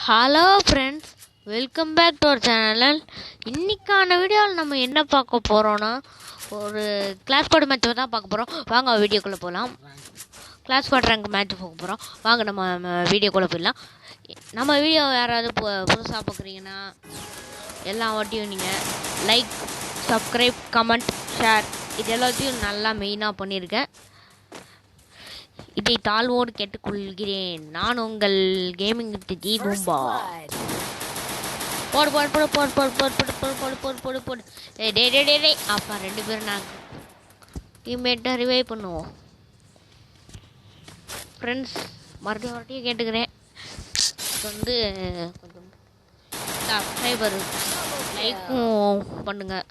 Hello friends, welcome back to our channel. இன்றைக்கான வீடியோவில் நம்ம என்ன பார்க்க போகிறோன்னா, ஒரு கிளாஸ் ஸ்குவாட் மேட்ச் தான் பார்க்க போகிறோம். வாங்க வீடியோக்குள்ளே போகலாம். கிளாஸ் ஸ்குவாட் ரேங்க் மேட்ச் பார்க்க போகிறோம். வாங்க நம்ம வீடியோக்குள்ளே போயிடலாம். நம்ம வீடியோ யாராவது புதுசாக பார்க்குறீங்கன்னா எல்லா வாட்டியும் நீங்கள் லைக், சப்ஸ்கிரைப், கமெண்ட், ஷேர் இது எல்லாத்தையும் நல்லா மெயினாக பண்ணியிருக்கேன். இதை தாழ்வோடு கேட்டுக்கொள்கிறேன். நான் உங்கள் கேமிங் ஜி பூம்பா. போடு போடு போடு போடு போடு போடு போடு போடு போடு போடு போடு டே அப்பா ரெண்டு பேரும் நாங்கள் டீம்மேட்டை ரிவைவ் பண்ணுவோம். ஃப்ரெண்ட்ஸ், மறுபடியும் கேட்டுக்கிறேன், வந்து கொஞ்சம் சப்ஸ்கிரைபர் லைக்கும் பண்ணுங்கள்.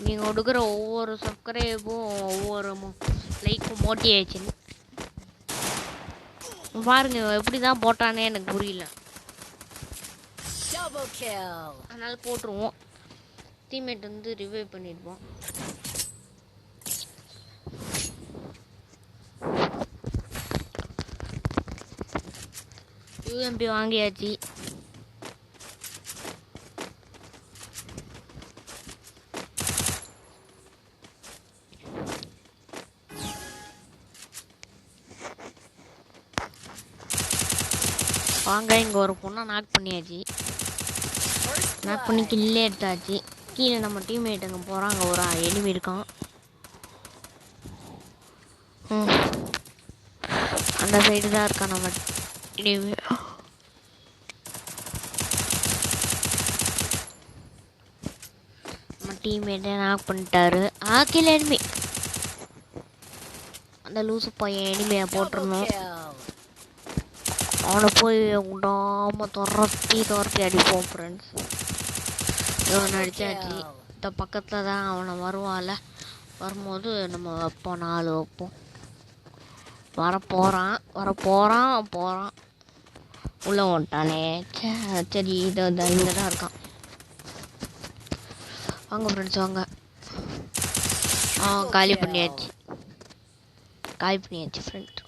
நீங்கள் கொடுக்குற ஒவ்வொரு சப்ஸ்கிரைபும் ஒவ்வொரு லைக்கும் மோட்டிவேஷன். பாருங்க எப்படி தான் போட்டானே எனக்கு புரியல. அதனால போட்டுருவோம். டீம்மேட் வந்து ரிவைவ் பண்ணிடுவோம். யூஎம்பி வாங்கியாச்சு. வாங்க, இங்கே ஒரு பொண்ணை நாக் பண்ணியாச்சு. நாக் பண்ணி கில்லே எடுத்தாச்சு. கீழே நம்ம டீம்மேட் அங்கே போகிறாங்க. ஒரு எனிமி இருக்கான். அந்த சைடு தான் இருக்கான் நம்ம எனிமி. நம்ம டீம்மேட்டை நாக் பண்ணிட்டாரு. கீழே எனிமி. அந்த லூசு பையன் எனிமையை போட்டுருணும். அவனை போய் விடாமல் துரத்தி அடிப்போம் ஃப்ரெண்ட்ஸ். இவன் அடித்தாச்சு. இந்த பக்கத்தில் தான் அவனை வருவான்ல. வரும்போது நம்ம வைப்போம், 4 வைப்போம். வரப்போகிறான் உள்ளே வந்துட்டானே. சரி, இங்கே தான் இருக்கான். வாங்க ஃப்ரெண்ட்ஸ், வாங்க. காலி பண்ணியாச்சு ஃப்ரெண்ட்.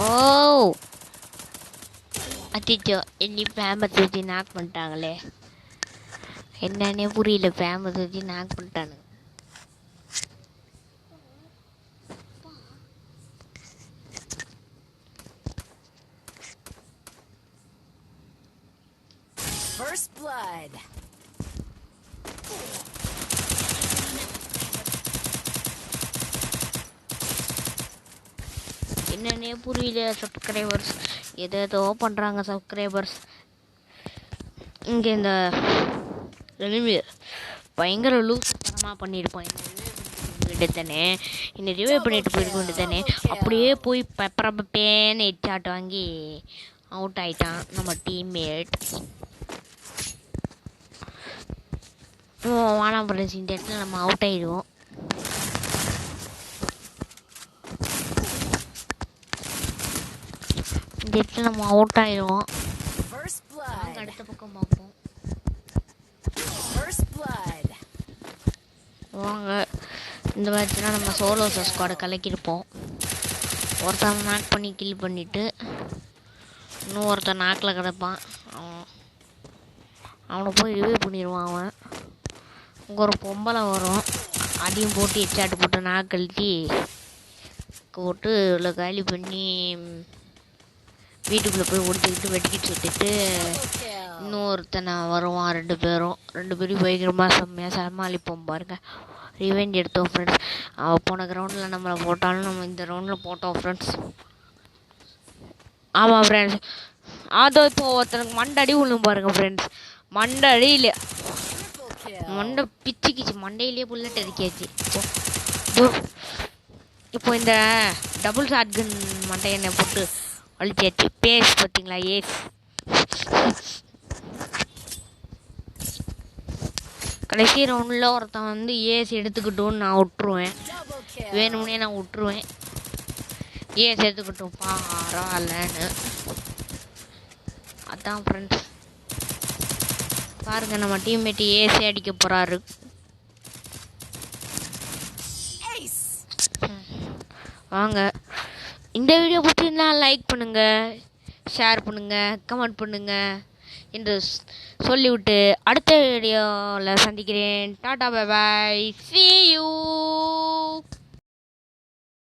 ஓ அச்சோ, என்னி ஃபேமஸ் வச்சு நாக் பண்ணிட்டாங்களே. என்னன்னே புரியல. ஃபேமஸ் வச்சு நாக் பண்ணிட்டானுங்க. First blood. என்னன்னே புரியல. சப்ஸ்கிரைபர்ஸ் ஏதோ பண்ணுறாங்க. சப்ஸ்கிரைபர்ஸ் இங்கே இந்த எனிமி பயங்கர லூஸ்தனமாக பண்ணியிருப்போம். தானே என்னை ரிவைவ் பண்ணிட்டு போயிருக்க வேண்டியது தானே. அப்படியே போய் பெப்பரப்பேன்னு ஹெட்ஷாட் வாங்கி அவுட் ஆயிட்டான் நம்ம டீம்மேட். வானம் ஃப்ரெண்ட்ஸ், இந்த இடத்துல நம்ம அவுட் ஆயிடுவோம். இந்த இடத்துல நம்ம அவுட் ஆயிடுவோம். அடுத்த பக்கம் பார்ப்போம். வாங்க, இந்த மேட்ச்லாம் நம்ம சோலோ ஸ்குவாடை கலக்கியிருப்போம். ஒருத்தன் நாக் பண்ணி கில் பண்ணிவிட்டு இன்னும் ஒருத்தன் நாக்கில் கிடப்பான். அவனை போய் ரிவைவ் பண்ணிடுவான் அவன். இங்கே ஒரு பொம்பளை வரும். அதையும் போட்டு ஹெட்ஷாட் போட்டு நாக் கழட்டி போட்டு இவ்வளோ காலி பண்ணி வீட்டுக்குள்ளே போய் ஒடிச்சுக்கிட்டு வெட்டிக்கிட்டு சுட்டுட்டு இன்னொருத்தனை வருவான். ரெண்டு பேரும் பயங்கரமாக செம்மையாக சமாளிப்போம் பாருங்க. ரிவெஞ்ச் எடுத்தோம் ஃப்ரெண்ட்ஸ். போன கிரவுண்டில் நம்மளை போட்டாலும் நம்ம இந்த ரவுண்டில் போட்டோம் ஃப்ரெண்ட்ஸ். ஆமாம் ஃப்ரெண்ட்ஸ், அதோ இப்போ ஒருத்தனுக்கு மண்டடி விழும் பாருங்க ஃப்ரெண்ட்ஸ். மண்டடியில் மண்டை பிச்சுக்கிச்சு. மண்டையிலேயே புல்லட் அடிக்காச்சு. இப்போ இந்த டபுள் ஷாட் கன் மண்டையனை போட்டு அழிச்சாச்சு. பேஸ் பார்த்தீங்களா? ஏஸ் கடைசி ரவுண்டில் ஒருத்தன் வந்து ஏஸ் எடுத்துக்கிட்டோன்னு நான் விட்டுருவேன். வேணும்னே நான் விட்டுருவேன். ஏஸ் எடுத்துக்கிட்டோம் பரவாயில்லன்னு. அதான் ஃப்ரெண்ட்ஸ், பாருங்கள் நம்ம டீம்மேட்டு ஏசி அடிக்க போகிறாரு. வாங்க. இந்த வீடியோ பிடிச்சிருந்தா லைக் பண்ணுங்கள், ஷேர் பண்ணுங்கள், கமெண்ட் பண்ணுங்கள் என்று சொல்லிவிட்டு அடுத்த வீடியோவில் சந்திக்கிறேன். Tata bye bye, see you.